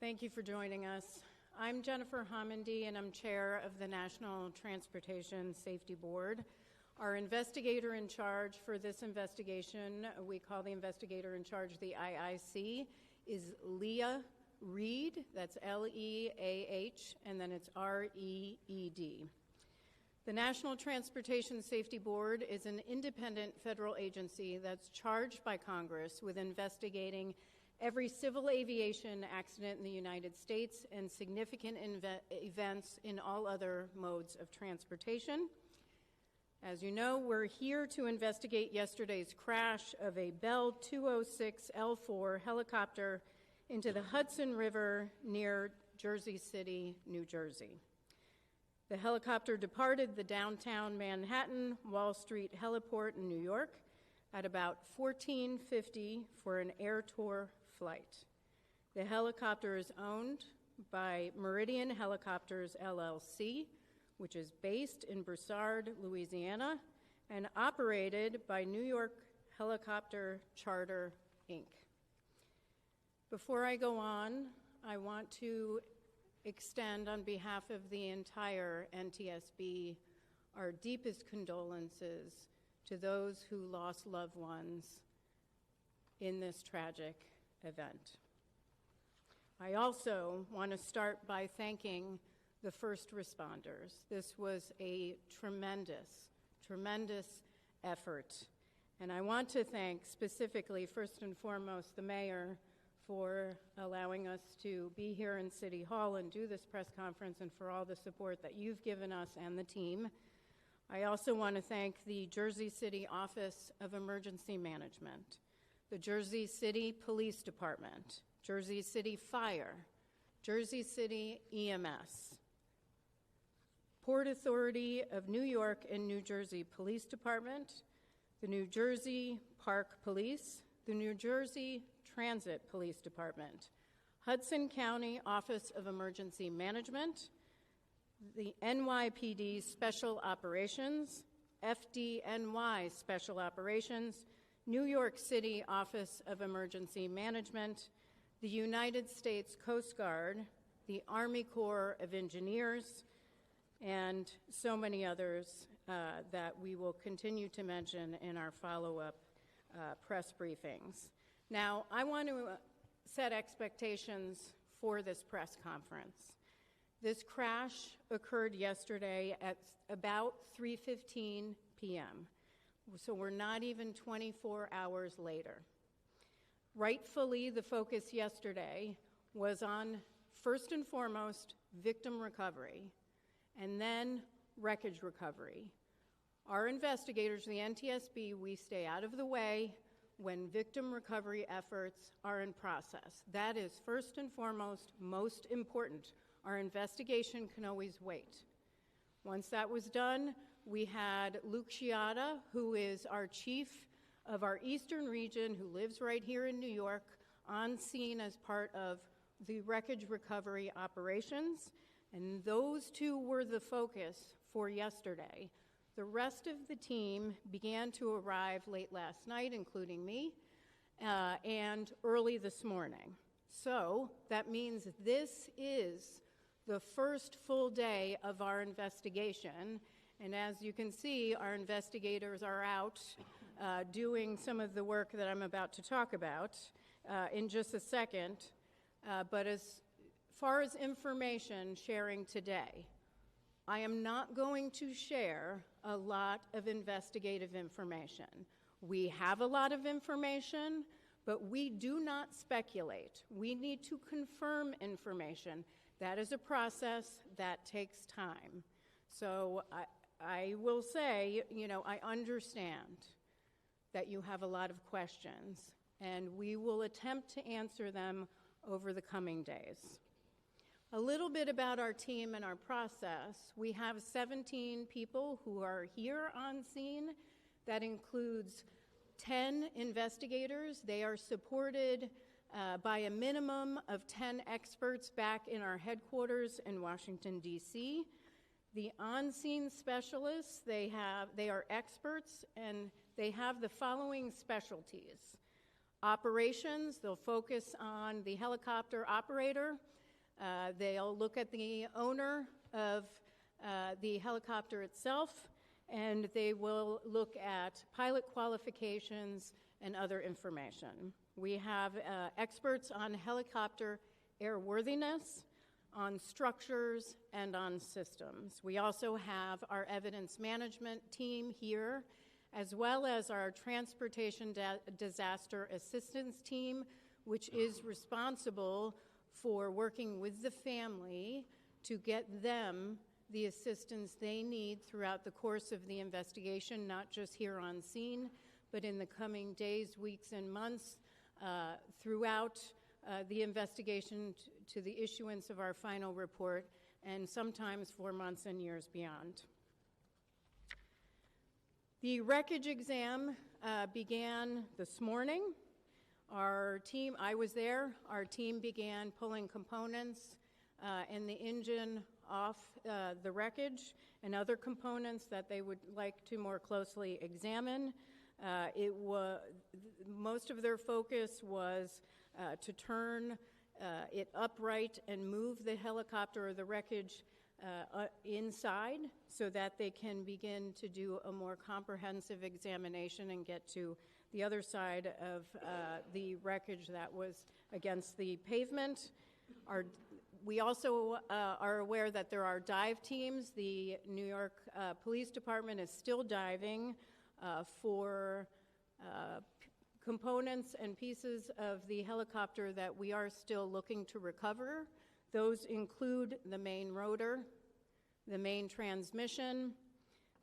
Thank you for joining us. I'm Jennifer Homendy, and I'm chair of the National Transportation Safety Board. Our investigator in charge for this investigation, we call the investigator in charge the IIC, is Leah Reed. That's L-E-A-H, and then it's R-E-E-D. The National Transportation Safety Board is an independent federal agency that's charged by Congress with investigating every civil aviation accident in the United States and significant events in all other modes of transportation. As you know, we're here to investigate yesterday's crash of a Bell 206L4 helicopter into the Hudson River near Jersey City, New Jersey. The helicopter departed the downtown Manhattan Wall Street heliport in New York at about 14:50 for an air tour flight. The helicopter is owned by Meridian Helicopters, LLC, which is based in Broussard, Louisiana, and operated by New York Helicopter Charter, Inc. Before I go on, I want to extend on behalf of the entire NTSB our deepest condolences to those who lost loved ones in this tragic event. I also want to start by thanking the first responders. This was a tremendous, tremendous effort. And I want to thank specifically, first and foremost, the mayor for allowing us to be here in City Hall and do this press conference, and for all the support that you've given us and the team. I also want to thank the Jersey City Office of Emergency Management, the Jersey City Police Department, Jersey City Fire, Jersey City EMS, Port Authority of New York and New Jersey Police Department, the New Jersey Park Police, the New Jersey Transit Police Department, Hudson County Office of Emergency Management, the NYPD Special Operations, FDNY Special Operations, New York City Office of Emergency Management, the United States Coast Guard, the Army Corps of Engineers, and so many others that we will continue to mention in our follow-up press briefings. Now, I want to set expectations for this press conference. This crash occurred yesterday at about 3:15 p.m., so we're not even 24 hours later. Rightfully, the focus yesterday was on, first and foremost, victim recovery, and then wreckage recovery. Our investigators, the NTSB, we stay out of the way when victim recovery efforts are in process. That is first and foremost, most important. Our investigation can always wait. Once that was done, we had Luke Sciatta, who is our chief of our Eastern region, who lives right here in New York, on scene as part of the wreckage recovery operations. And those two were the focus for yesterday. The rest of the team began to arrive late last night, including me, and early this morning. So that means this is the first full day of our investigation. And as you can see, our investigators are out doing some of the work that I'm about to talk about in just a second. But as far as information sharing today, I am not going to share a lot of investigative information. We have a lot of information, but we do not speculate. We need to confirm information. That is a process that takes time. So I will say, I understand that you have a lot of questions, and we will attempt to answer them over the coming days. A little bit about our team and our process. We have 17 people who are here on scene. That includes 10 investigators. They are supported by a minimum of 10 experts back in our headquarters in Washington, D.C. The on-scene specialists, they are experts, and they have the following specialties. Operations, they'll focus on the helicopter operator. They'll look at the owner of the helicopter itself, and they will look at pilot qualifications and other information. We have experts on helicopter airworthiness, on structures, and on systems. We also have our evidence management team here, as well as our transportation disaster assistance team, which is responsible for working with the family to get them the assistance they need throughout the course of the investigation, not just here on scene, but in the coming days, weeks, and months throughout the investigation to the issuance of our final report, and sometimes for months and years beyond. The wreckage exam began this morning. Our team, I was there, our team began pulling components and the engine off the wreckage and other components that they would like to more closely examine. Most of their focus was to turn it upright and move the helicopter or the wreckage inside so that they can begin to do a more comprehensive examination and get to the other side of the wreckage that was against the pavement. We also are aware that there are dive teams. The New York Police Department is still diving for components and pieces of the helicopter that we are still looking to recover. Those include the main rotor, the main transmission,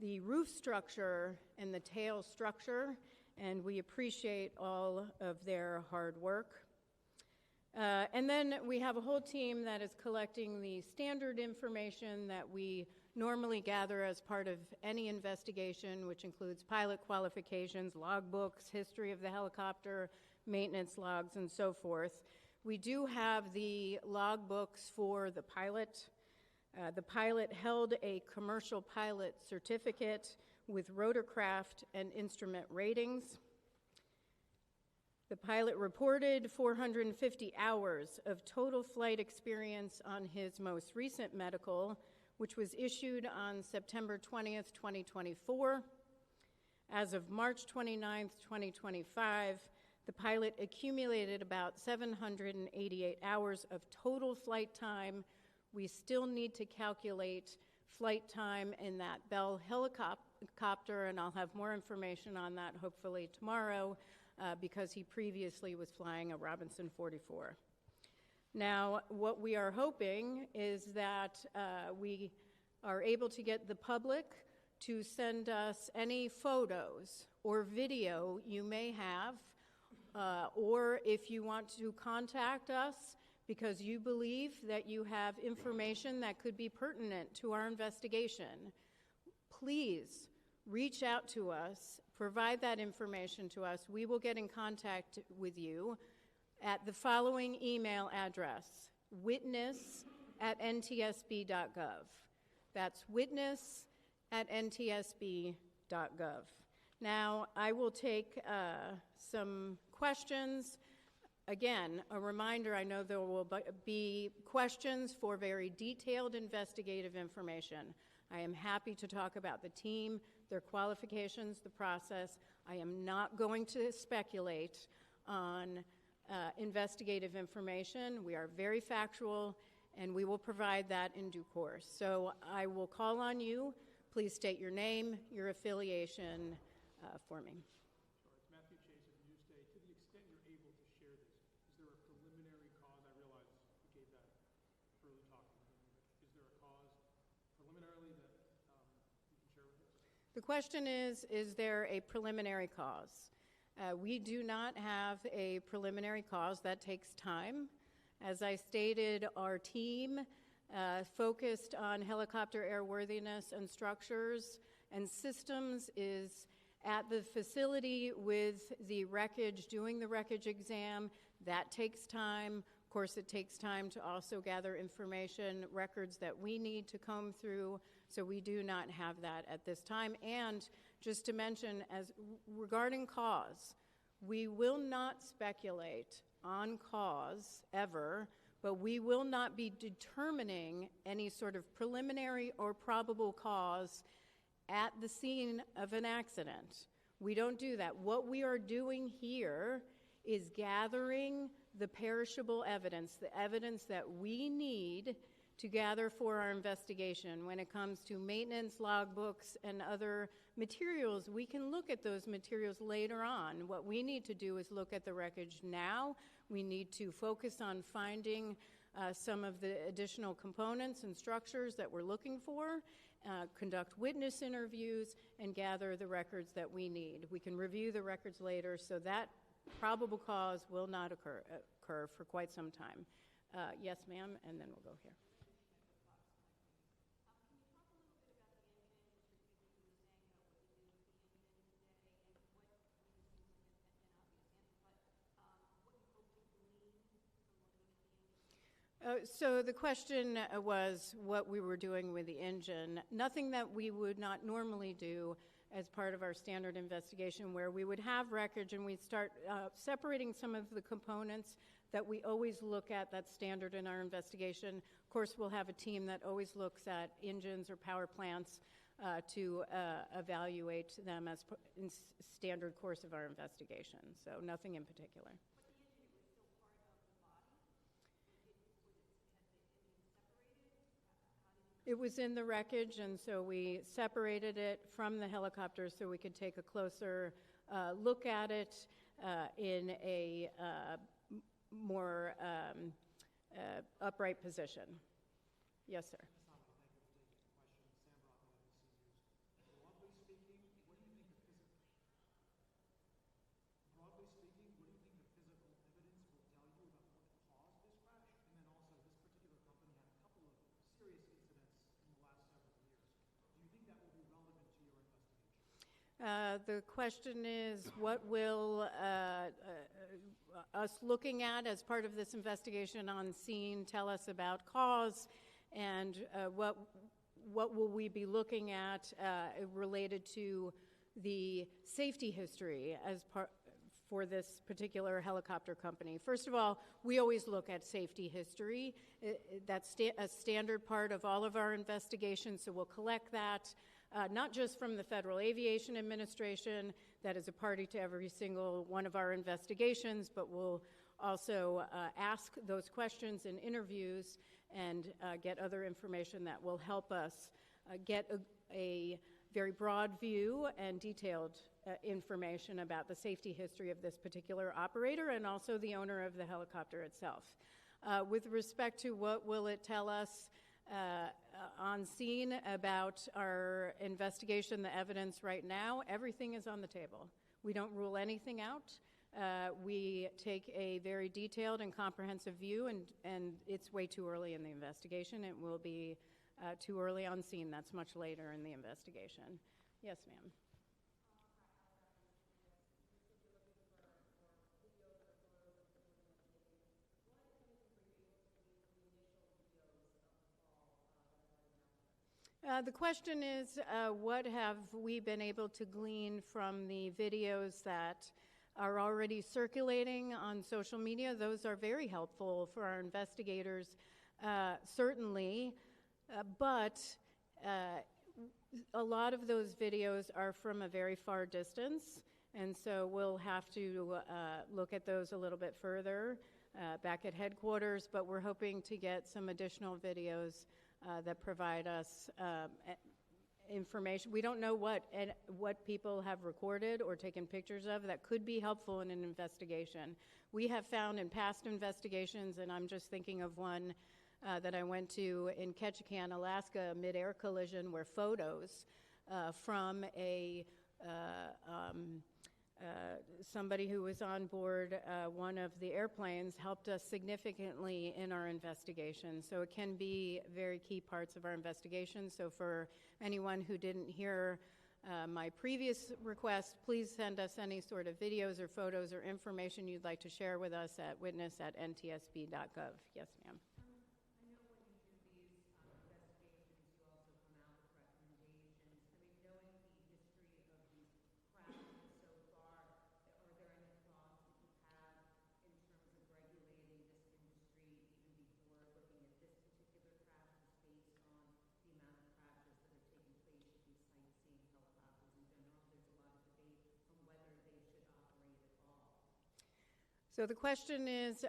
the roof structure, and the tail structure, and we appreciate all of their hard work. And then we have a whole team that is collecting the standard information that we normally gather as part of any investigation, which includes pilot qualifications, logbooks, history of the helicopter, maintenance logs, and so forth. We do have the logbooks for the pilot. The pilot held a commercial pilot certificate with rotorcraft and instrument ratings. The pilot reported 450 hours of total flight experience on his most recent medical, which was issued on September 20th, 2024. As of March 29th, 2025, the pilot accumulated about 788 hours of total flight time. We still need to calculate flight time in that Bell helicopter, and I'll have more information on that hopefully tomorrow, because he previously was flying a Robinson 44. Now, what we are hoping is that we are able to get the public to send us any photos or video you may have, or if you want to contact us because you believe that you have information that could be pertinent to our investigation, please reach out to us, provide that information to us. We will get in contact with you at the following email address: witness@ntsb.gov. That's witness@ntsb.gov. Now, I will take some questions. Again, a reminder, I know there will be questions for very detailed investigative information. I am happy to talk about the team, their qualifications, the process. I am not going to speculate on investigative information. We are very factual, and we will provide that in due course. So I will call on you. Please state your name, your affiliation for me. It's Matthew Chase of Newsday. To the extent you're able to share this, is there a preliminary cause? I realize you gave that early talk, but is there a cause preliminarily that you can share with us? The question is there a preliminary cause? We do not have a preliminary cause. That takes time. As I stated, our team focused on helicopter airworthiness and structures and systems is at the facility with the wreckage, doing the wreckage exam. That takes time. Of course, it takes time to also gather information, records that we need to comb through, so we do not have that at this time. And just to mention, as regarding cause, We will not speculate on cause ever, but we will not be determining any sort of preliminary or probable cause at the scene of an accident. We don't do that. What we are doing here is gathering the perishable evidence, the evidence that we need to gather for our investigation. When it comes to maintenance logbooks and other materials, we can look at those materials later on. What we need to do is look at the wreckage now. We need to focus on finding some of the additional components and structures that we're looking for, conduct witness interviews, and gather the records that we need. We can review the records later, so that probable cause will not occur for quite some time. Yes, ma'am, and then we'll go here. So the question was what we were doing with the engine. Nothing that we would not normally do as part of our standard investigation, where we would have wreckage and we'd start separating some of the components that we always look at. That's standard in our investigation. Of course, we'll have a team that always looks at engines or power plants to evaluate them as in standard course of our investigation. So nothing in particular. It was in the wreckage, and so we separated it from the helicopter so we could take a closer look at it in a more upright position. Yes, sir. The question is, what will us looking at as part of this investigation on scene tell us about cause, and what will we be looking at related to the safety history as part for this particular helicopter company? First of all, we always look at safety history. That's a standard part of all of our investigations, so we'll collect that. Not just from the Federal Aviation Administration, that is a party to every single one of our investigations, but we'll also ask those questions in interviews and get other information that will help us get a very broad view and detailed information about the safety history of this particular operator and also the owner of the helicopter itself. With respect to what will it tell us on scene about our investigation, the evidence right now, everything is on the table. We don't rule anything out. We take a very detailed and comprehensive view, and it's way too early in the investigation. It will be too early on scene. That's much later in the investigation. Yes, ma'am. The question is, what have we been able to glean from the videos that are already circulating on social media? Those are very helpful for our investigators, certainly, but a lot of those videos are from a very far distance, and so we'll have to look at those a little bit further back at headquarters, but we're hoping to get some additional videos that provide us information. We don't know what people have recorded or taken pictures of that could be helpful in an investigation. We have found in past investigations, and I'm just thinking of one that I went to in Ketchikan, Alaska, a midair collision where photos from somebody who was on board one of the airplanes helped us significantly in our investigation. So it can be very key parts of our investigation. So for anyone who didn't hear my previous request, please send us any sort of videos or photos or information you'd like to share with us at witness@ntsb.gov. Yes, ma'am. So the question is,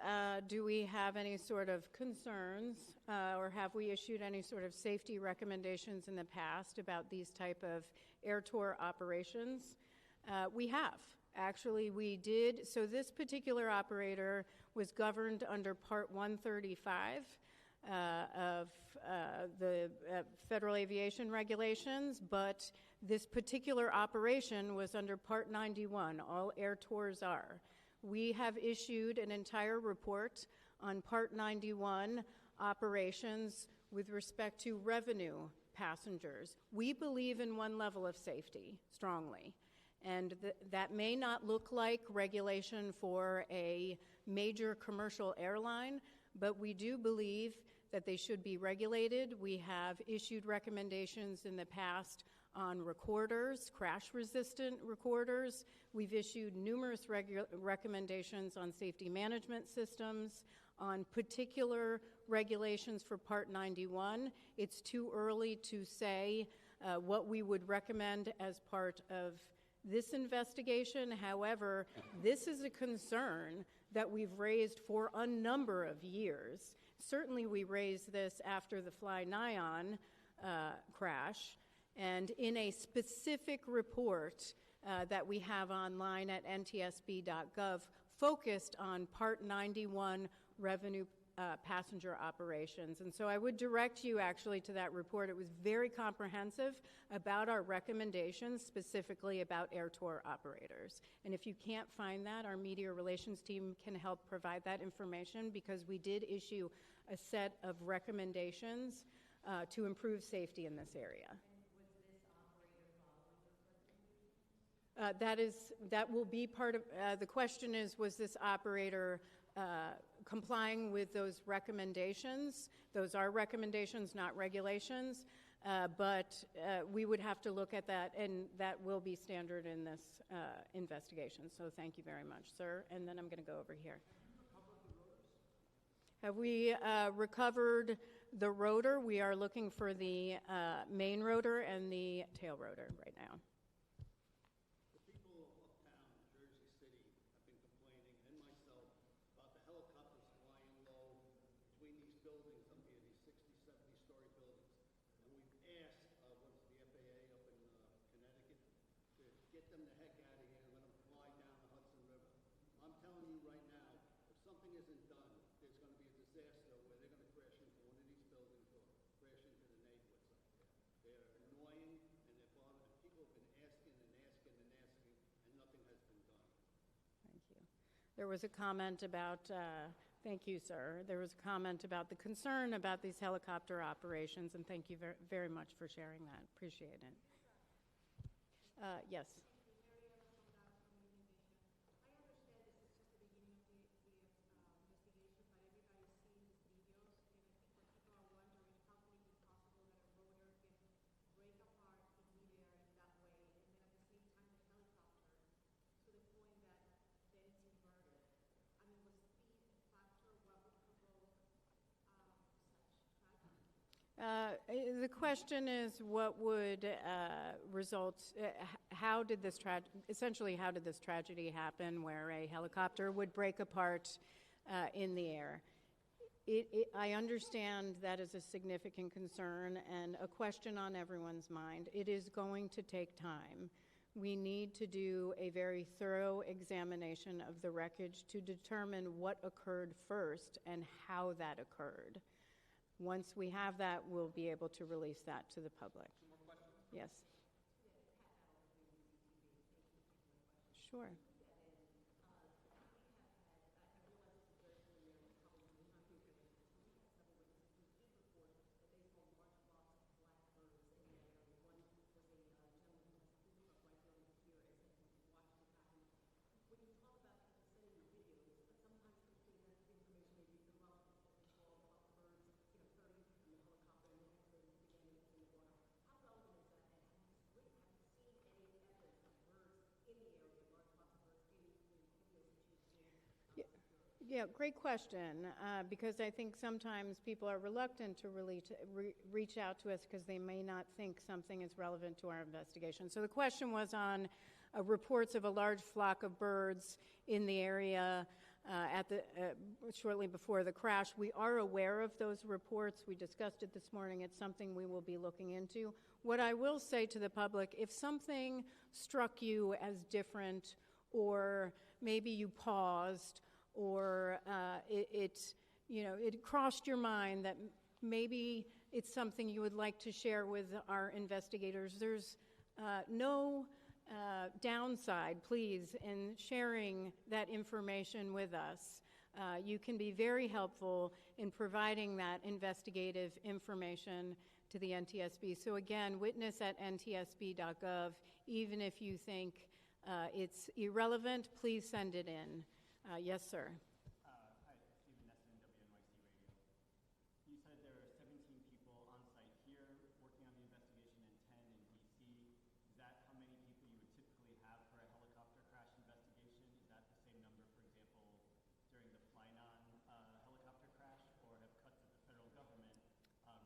do we have any sort of concerns or have we issued any sort of safety recommendations in the past about these type of air tour operations? We have. Actually, we did. So this particular operator was governed under Part 135 of the Federal Aviation Regulations, but this particular operation was under Part 91. All air tours are. We have issued an entire report on Part 91 operations with respect to revenue passengers. We believe in one level of safety strongly, and that may not look like regulation for a major commercial airline, but we do believe that they should be regulated. We have issued recommendations in the past on recorders, crash-resistant recorders. We've issued numerous recommendations on safety management systems, on particular regulations for Part 91. It's too early to say what we would recommend as part of this investigation. However, this is a concern that we've raised for a number of years. Certainly we raised this after the Fly Nyan crash, and in a specific report that we have online at ntsb.gov focused on Part 91 revenue passenger operations. And so I would direct you actually to that report. It was very comprehensive about our recommendations, specifically about air tour operators. And if you can't find that, our media relations team can help provide that information, because we did issue a set of recommendations to improve safety in this area. That will be part of, the question is, was this operator complying with those recommendations? Those are recommendations, not regulations, but we would have to look at that, and that will be standard in this investigation. So thank you very much, sir. And then I'm going to go over here. Have we recovered the rotor? We are looking for the main rotor and the tail rotor right now. Get them the heck out of here and let them fly down the Hudson River. I'm telling you right now, if something isn't done, there's going to be a disaster where they're going to crash into one of these buildings or crash into the neighborhoods up there. They're annoying, and they're bothering. People have been asking and asking and asking, and nothing has been done. Thank you. There was a comment about, thank you, sir. There was a comment about the concern about these helicopter operations, and thank you very much for sharing that. Appreciate it. Yes. The question is, what would result? How did this essentially? How did this tragedy happen, where a helicopter would break apart in the air? I understand that is a significant concern and a question on everyone's mind. It is going to take time. We need to do a very thorough examination of the wreckage to determine what occurred first and how that occurred. Once we have that, we'll be able to release that to the public. Some more questions? Yes. Sure. Yeah, great question, because I think sometimes people are reluctant to really reach out to us because they may not think something is relevant to our investigation. So the question was on reports of a large flock of birds in the area shortly before the crash. We are aware of those reports. We discussed it this morning. It's something we will be looking into. What I will say to the public, if something struck you as different, or maybe you paused, or it crossed your mind that maybe it's something you would like to share with our investigators, there's no downside, please, in sharing that information with us. You can be very helpful in providing that investigative information to the NTSB. So again, witness@ntsb.gov. Even if you think it's irrelevant, please send it in. Yes, sir. Hi, Stephen Nesson, WNYC Radio. You said there are 17 people on site here working on the investigation and 10 in D.C. Is that how many people you would typically have for a helicopter crash investigation? Is that the same number, for example, during the Flynon helicopter crash, or have cuts at the federal government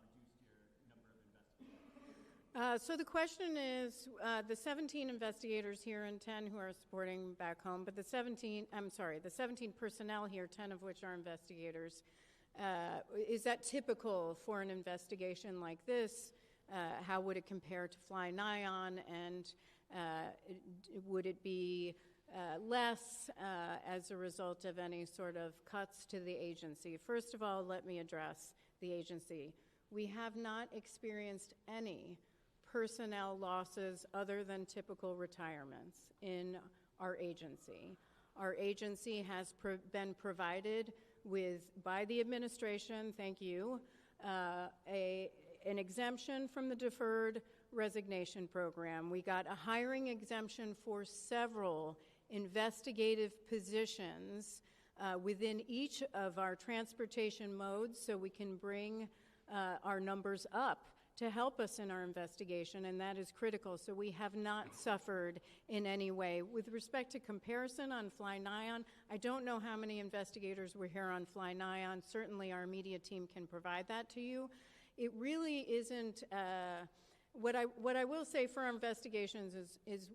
reduced your number of investigators? So the question is, the 17 investigators here and 10 who are supporting back home, but the 17 personnel here, 10 of which are investigators, is that typical for an investigation like this? How would it compare to Fly-Nyon, and would it be less as a result of any sort of cuts to the agency? First of all, let me address the agency. We have not experienced any personnel losses other than typical retirements in our agency. Our agency has been provided with, by the administration, thank you, an exemption from the deferred resignation program. We got a hiring exemption for several investigative positions within each of our transportation modes, so we can bring our numbers up to help us in our investigation, and that is critical. So we have not suffered in any way. With respect to comparison on Fly-Nyon, I don't know how many investigators were here on Fly-Nyon. Certainly our media team can provide that to you. It really isn't, what I will say for our investigations is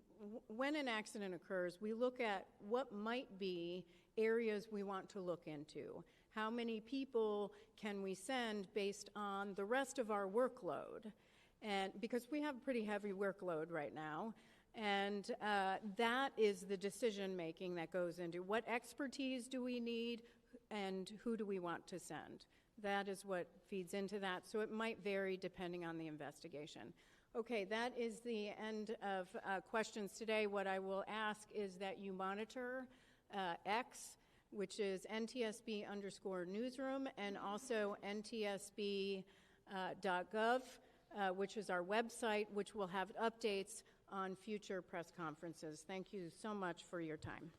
when an accident occurs, we look at what might be areas we want to look into. How many people can we send based on the rest of our workload? And because we have a pretty heavy workload right now, and that is the decision making that goes into what expertise do we need and who do we want to send. That is what feeds into that, so it might vary depending on the investigation. Okay, that is the end of questions today. What I will ask is that you monitor X, which is NTSB_newsroom, and also NTSB.gov, which is our website, which will have updates on future press conferences. Thank you so much for your time.